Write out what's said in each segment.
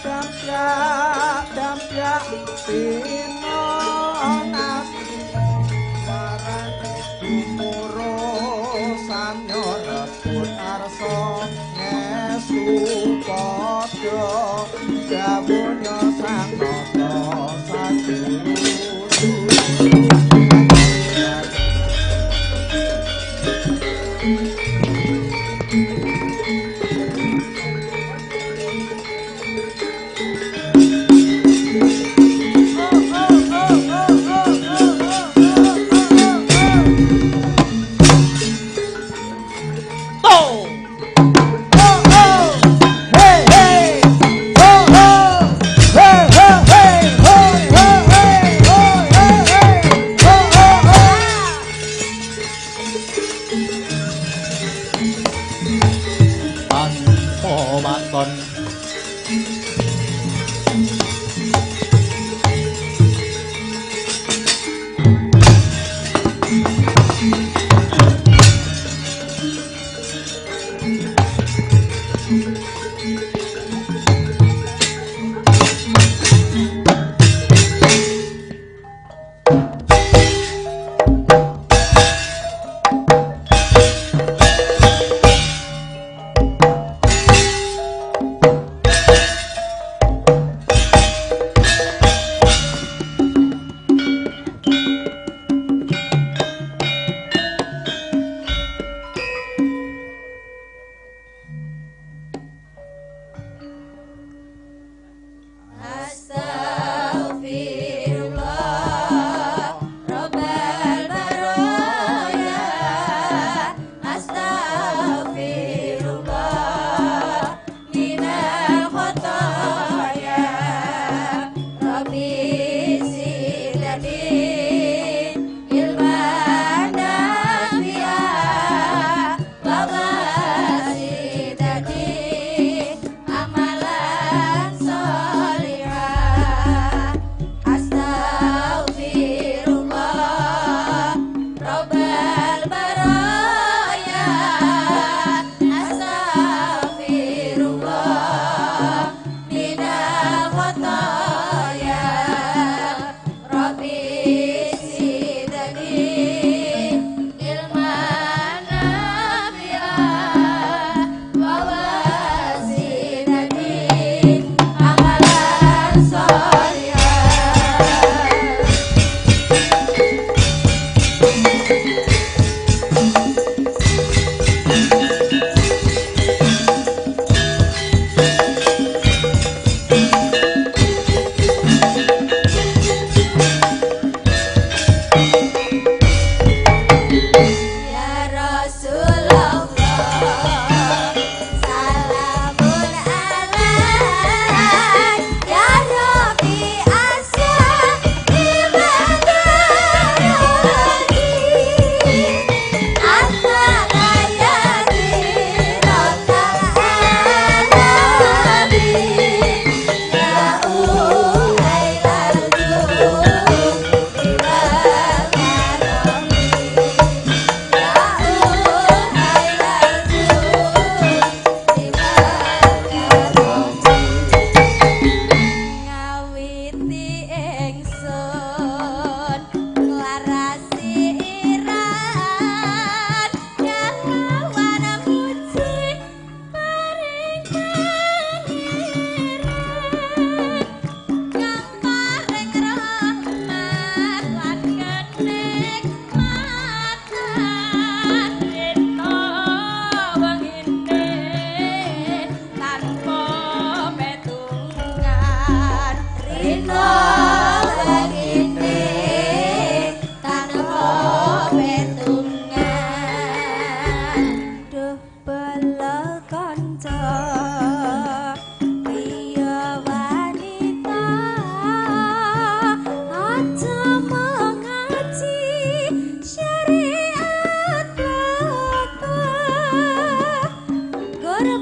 Dampyak pino nasi barang umurusan nyorebut arsa ngesu padha gawunya sang nata sadulu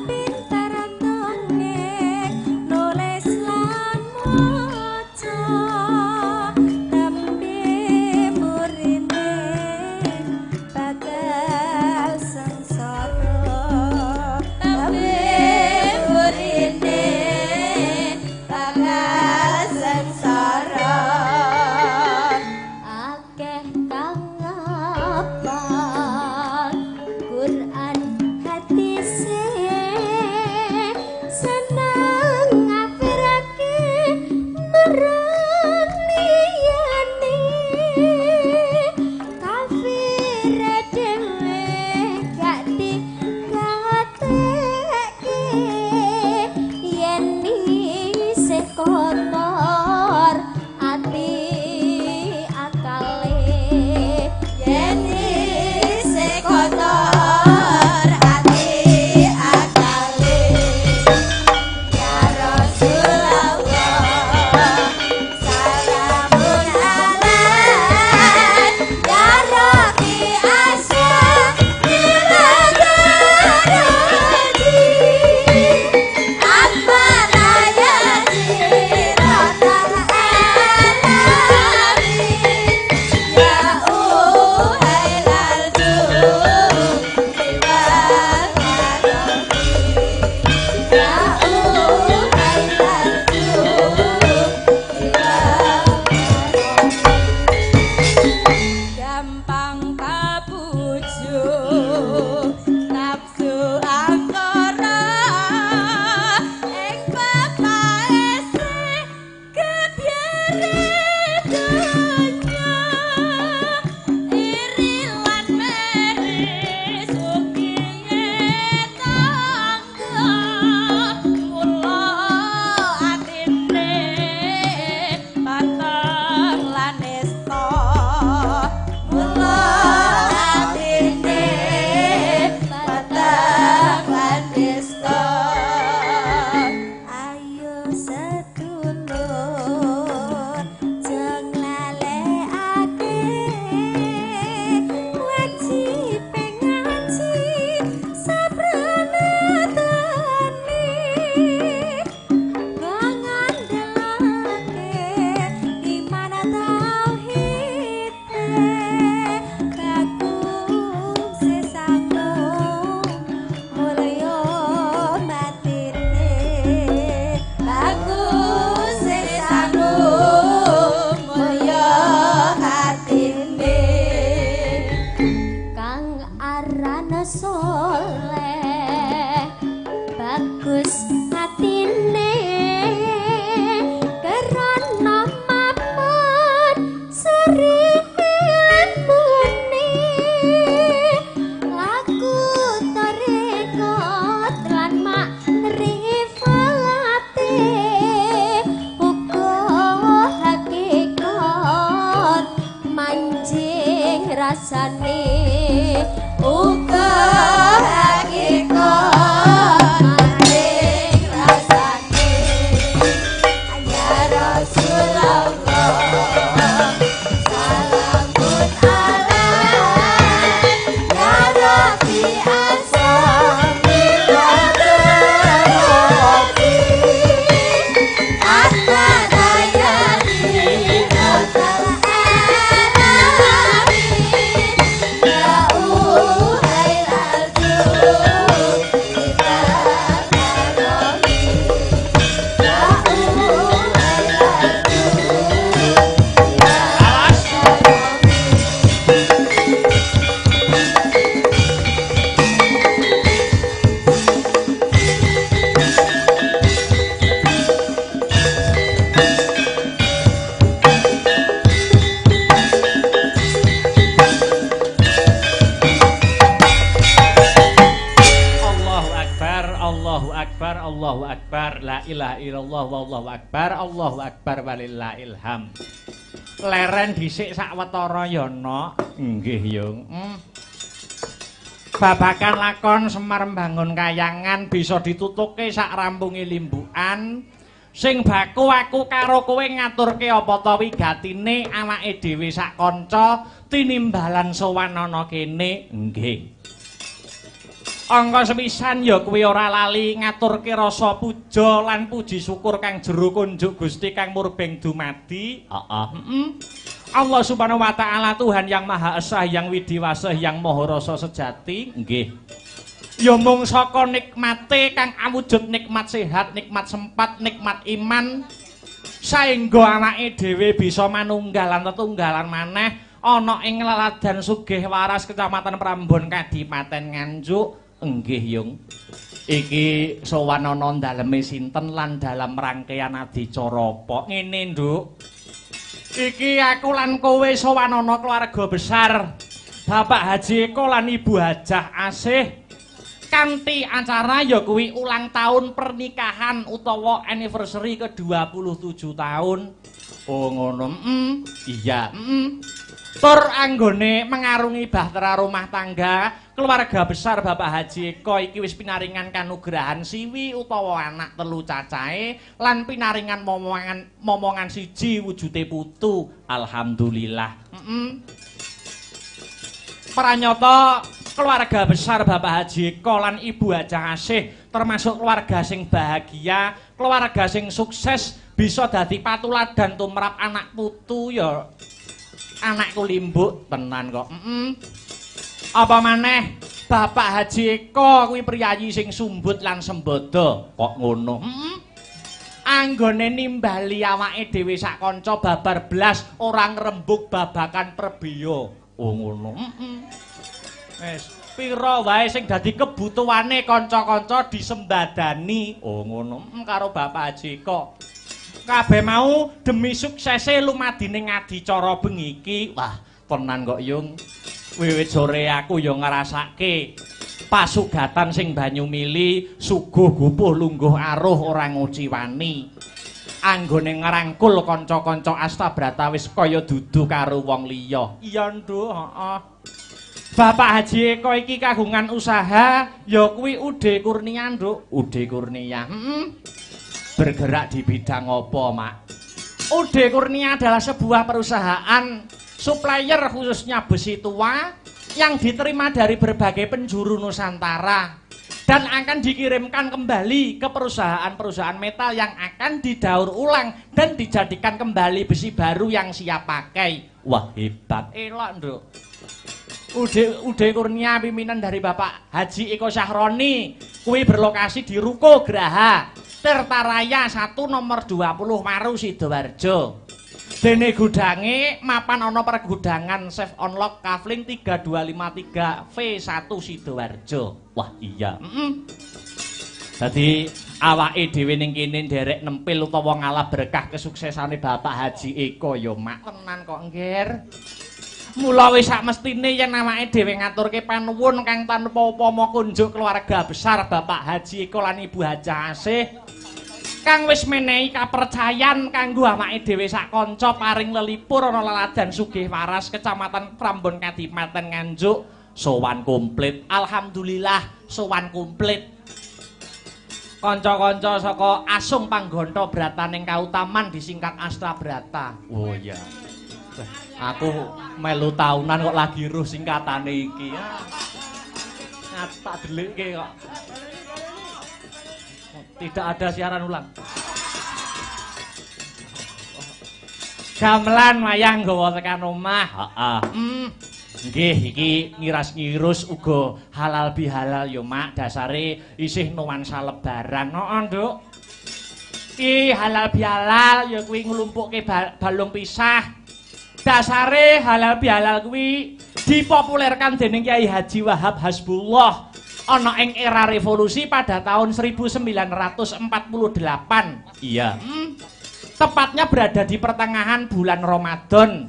Pintar tongeng nulis lan maca kotor ati akale yen isih kotor ati akale ya Rasulullah salamun alaik ya Rabbi asya rasane uga hakikat maning rasane ya Rasulullah salamun alaik ya Rabbi asami wadarati Allahu Akbar, la ilaha illallah wallahu akbar, Allahu Akbar walillahil ham. Leren dhisik sawetara ya ana. Nggih, Yung. Babakan lakon Semar Mbangun Kayangan bisa ditutuke sak rampunge limbukan. Sing baku aku karo kowe ngaturke apa ta wigatine awake dhewe sak kanca tinimbalan sowan ana kene. Nggih. Angka sepisan ya kuwi ora lali ngaturke rasa puja lan puji syukur kang jero kunjuk Gusti kang murbeng dumadi. Allah Subhanahu wa taala Tuhan yang Maha Esa, yang Widiwasa, yang Maha Rasa sejati. Nggih. Ya mung saka nikmate kang awujud nikmat sehat, nikmat sempat, nikmat iman saengga awake dhewe bisa manunggalan tetunggalan maneh ana ing leladan Sugih Waras Kecamatan Prambon Kadipaten Nganjuk. Enggih, Yung. Iki sowan ana daleme sinten lan dalam rangkaian adicara apa? Ngene, Nduk. Iki aku lan kowe sowan ana keluarga besar Bapak Haji Eko lan Ibu Hajah Asih kanthi acara ya kuwi ulang tahun pernikahan utawa anniversary ke-27 tahun. Oh ngono. Iya, Tur anggone mengarungi bahtera rumah tangga, keluarga besar Bapak Haji Eko iki wis pinaringan kanugrahan siwi utawa anak telu cacahe lan pinaringan momongan siji wujude putu. Alhamdulillah. Pranyata keluarga besar Bapak Haji Eko lan Ibu Hajah Asih termasuk keluarga sing bahagia, keluarga sing sukses bisa dadi patuladan tumrap anak putu ya. Anakku limbuk tenan kok. Apa maneh Bapak Haji Eko kuwi priyayi sing sumbut lan sembodo. Kok ngono? Anggone nimbali awake dhewe sak kanca babar blas ora ngrembug babakan prebeya. Oh ngono. Wis pira wae sing dadi kebutuhane kanca-kanca disembadani. Oh ngono. Karo Bapak Haji Eko. Kabeh mau demi suksese lumadine ngadicara bengi iki. Wah, tenan kok Yung. Wiwit sore aku ya ngrasake pasugatan sing banyu mili, suguh gupuh lungguh aruh ora nguciwani. Anggone ngrangkul kanca-kanca Astabrata wis kaya dudu karo wong liya. Iya, Nduk, heeh. Bapak Haji Eko iki kagungan usaha ya kuwi Ude Kurnia, Nduk. Ude Kurnia. Bergerak di bidang apa, Mak? Ude Kurnia adalah sebuah perusahaan supplier khususnya besi tua yang diterima dari berbagai penjuru Nusantara dan akan dikirimkan kembali ke perusahaan-perusahaan metal yang akan didaur ulang dan dijadikan kembali besi baru yang siap pakai. Wah, hebat. Elok, Nduk. Ude Kurnia pimpinan dari Bapak Haji Eko Syahroni kuwi berlokasi di Ruko Graha Tirtaraya 1 nomor 20 Maru Sidoarjo. Dene gudange mapan ana pergudangan Safe Unlock Kavling 3253 V1 Sidoarjo. Wah iya. Dadi awake dhewe ning kene nderek nempil utawa ngalah berkah kesuksesane Bapak Haji Eko ya Mak. Tenan kok nggir. Mula wis sak mestine yen awake dhewe ngaturke panuwun kang tanpa upama kunjuk keluarga besar Bapak Haji Eko lan Ibu Hajah Asih kang wis menehi kapercayan kanggo awake dhewe sak kanca paring lelipur ana Laladan Sugih Waras Kecamatan Prambon Kadipaten Nganjuk sowan komplit. Alhamdulillah sowan komplit. Kanca-kanca saka Asung Panggonta Brataning Kautaman disingkat Astabrata. Oh iya. Aku melu taunan kok lagi ruh singkatane iki. Tak delikke kok. Tidak ada siaran ulang. Gamelan wayang nggawa tekan omah. Heeh. Nggih iki ngiras-ngirus uga halal bihalal ya Mak. Dasare isih nuansa lebaran. Heeh, Nduk. Iki halal bihalal ya kuwi nglumpukke balung pisah. Dasare halal bihalal kuwi dipopulerkan dening Kyai Haji Wahab Hasbullah ana ing era revolusi pada tahun 1948. Iya. Tepatnya berada di pertengahan bulan Ramadan.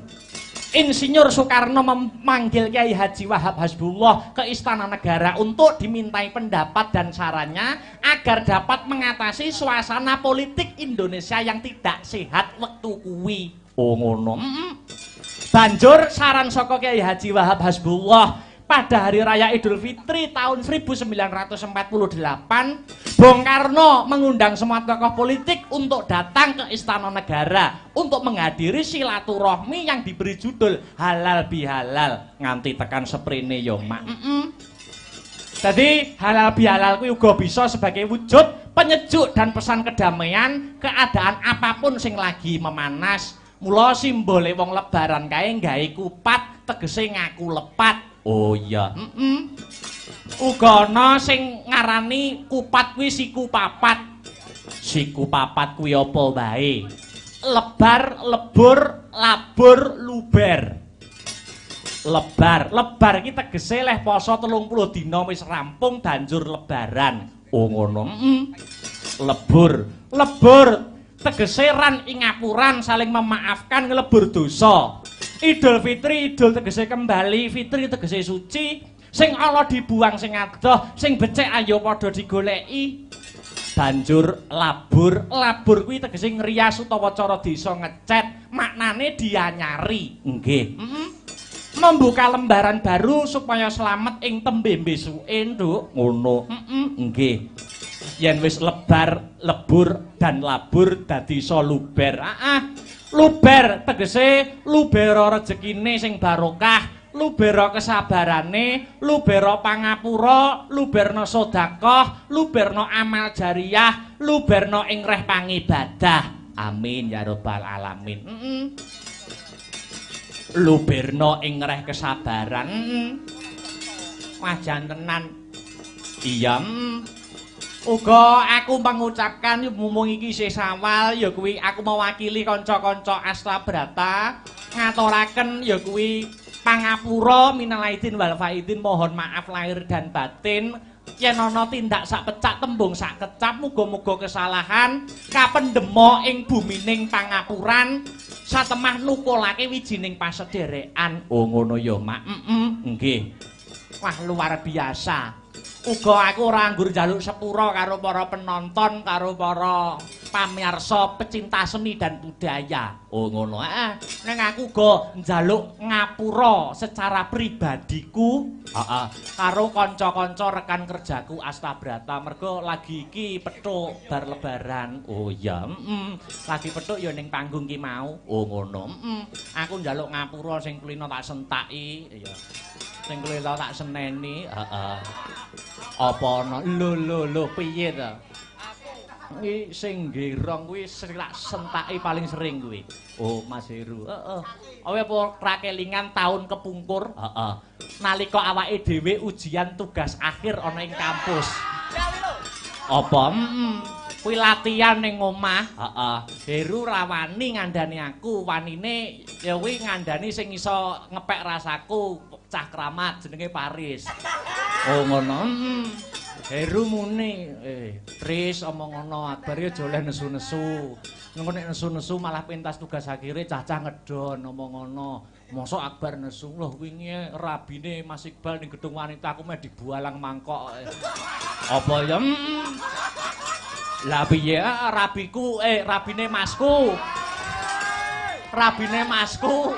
Insinyur Soekarno memanggil Kyai Haji Wahab Hasbullah ke Istana Negara untuk dimintai pendapat dan sarannya agar dapat mengatasi suasana politik Indonesia yang tidak sehat waktu kuwi. Oh ngono. Banjur saran saka Kyai Haji Wahab Hasbullah pada hari raya Idul Fitri tahun 1948, Bung Karno mengundang semua tokoh politik untuk datang ke Istana Negara untuk menghadiri silaturahmi yang diberi judul Halal Bihalal. Nganti tekan seprene yo Mak. Jadi halal bihalal kuwi uga bisa sebagai wujud penyejuk dan pesan kedamaian keadaan apapun sing lagi memanas. Mula simbole wong lebaran kae gawe kupat tegese ngaku lepat. Oh iya. Uga ana sing ngarani kupat kuwi siku papat. Siku papat kuwi apa wae? Lebar, lebur, labur, luber. Lebar iki tegese leh poso 30 dina wis rampung banjur lebaran. Oh ngono. Lebur tegese ran ing ngapuran saling memaafkan ngelebur dosa. Idul Fitri, idul tegese kembali, fitri tegese suci. Sing ala dibuang sing adoh, sing becik ayo padha digoleki. Banjur labur kuwi tegese ngrias utawa cara desa ngecet, maknane dianyari. Nggih. Membuka lembaran baru supaya selamat ing tembe besuke, Nduk. Ngono. Nggih. Yen wis lebur dan labur dadi iso luber. Luber tegese lubera rezekine sing barokah, lubera kesabarane, lubera pangapura, luberna sedekah, luberna amal jariyah, luberna ing reh pangibadah. Amin ya rabbal alamin. Luberna ing reh kesabaran. Wajan tenan. Iya. Uga aku mengucapkan mumung iki isih sawal ya kuwi aku mewakili kanca-kanca Astabrata ngaturaken ya kuwi pangapura minal aidin wal faidin, mohon maaf lahir dan batin yen ana tindak sak pecak tembung sak kecap, muga-muga kesalahan kapendemo ing bumining pangapuran satemah nukulake wijining pasederekan. Oh ngono ya Mak. Nggih. Wah luar biasa. Uga aku ora anggur njaluk sepura karo para penonton, karo para pamirsa pecinta seni dan budaya. Oh ngono. Ning aku uga njaluk ngapura secara pribadiku, karo kanca-kanca rekan kerjaku Astabrata. Mergo lagi iki pethuk bar lebaran. Oh iya, lagi pethuk ya ning panggung ki mau. Oh ngono. Aku njaluk ngapura sing kulino tak sentaki, ya. Sing kulino tak seneni, Apa ana lho piye to? Iki sing gerong kuwi sing tak sentaki paling sering kuwi. Oh, Mas Heru. Heeh. Apa rakelingan taun kepungkur? Heeh. Nalika awake dhewe ujian tugas akhir ana ing kampus. Apa? Kuwi latihan ning omah. Heeh. Heru rawani ngandani aku, wanine ya kuwi ngandani sing iso ngepek rasaku, cah kramat jenenge Paris. Oh ngono. Heru muni, Tris omong ngono, Akbar ya aja oleh nesu-nesu. Engko nek nesu-nesu malah pentas tugas akhire cah-cah ngedon omong ngono. Mosok Akbar nesu, loh wingi rabine Mas Iqbal ning gedung wanita aku meh dibualang mangkok. Apa ya? Lah piye rabiku rabine Masku. Rabine Masku.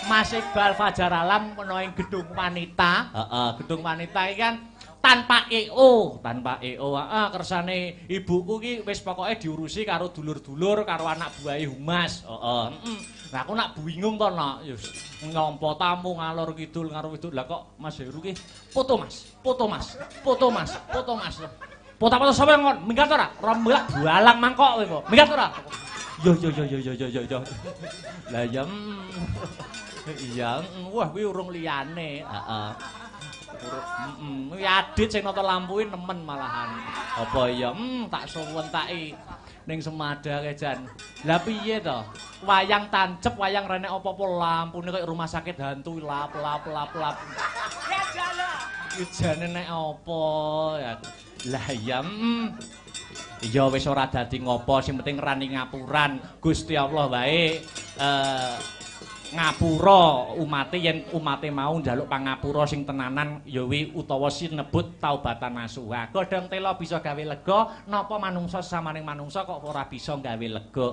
Mas Iqbal Fajar Alam ana ing gedung wanita. Gedung wanita iki kan tanpa EO, kersane ibuku ki wis pokoke diurusi karo dulur-dulur, karo anak buahe Humas. Lah aku nak bingung to nak, ya nyampa tamu ngalor kidul karo widul. Lah kok Mas Heru ki foto Mas. Foto sapa ngon? Minggat ora? Rombak bualang mangkok kowe kok. Minggat ora? Yo. Lah ya. Iya, wah kuwi urung liyane. Kuwi adit sing nata lampuin nemen malahan. Apa ya? Tak suwentaki ning Semada kae jan. Lah piye to? Wayang tancep, wayang renek apa-apa lampune kaya rumah sakit hantu lap. Ijane nek apa ya. Lah ya. Ya wis ora dadi ngopo, sing penting rani ngapuran. Gusti Allah wae ngapura umate yen umate mau njaluk pangapura sing tenanan ya wi utawa sinebut taubatan nasuha. Godhong tela bisa gawe lega, napa manungsa samaning manungsa kok ora bisa gawe lega.